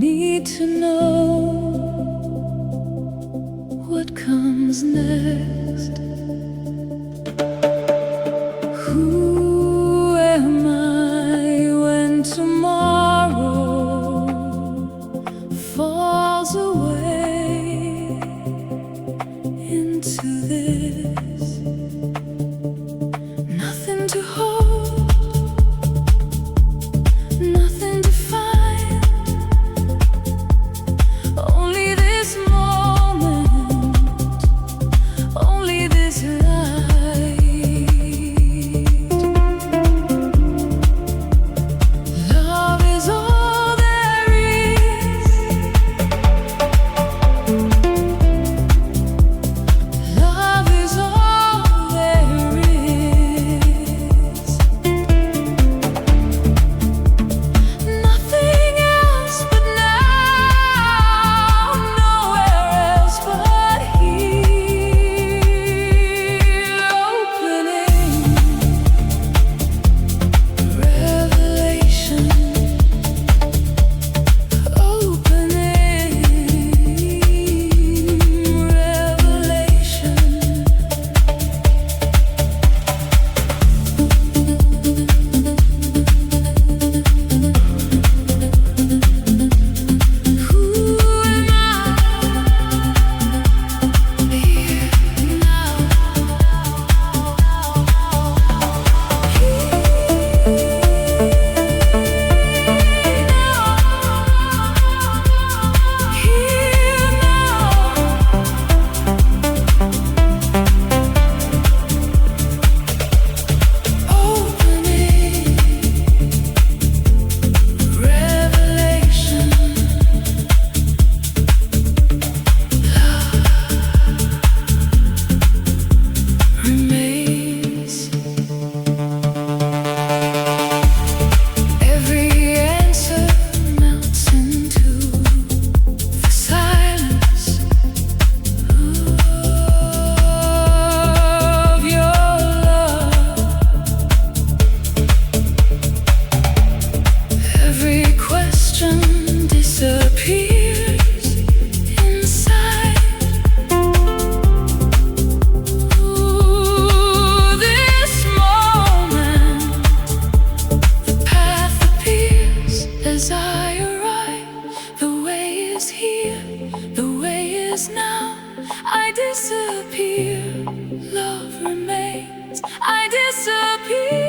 need to know what comes next. Who am I when tomorrow falls away into this? Nothing to hold, nothing to find, only this moment, only this light. Love is all there is. Love is all there is. Nothing else but now, nowhere else but here. Opening revelation, opening revelation. Who am I here now? Remains. Every answer melts into the silence of your love. Every question disappears inside. This moment, the path appears as I arrive. The way is here, the way is now. I disappear, love remains. I disappear.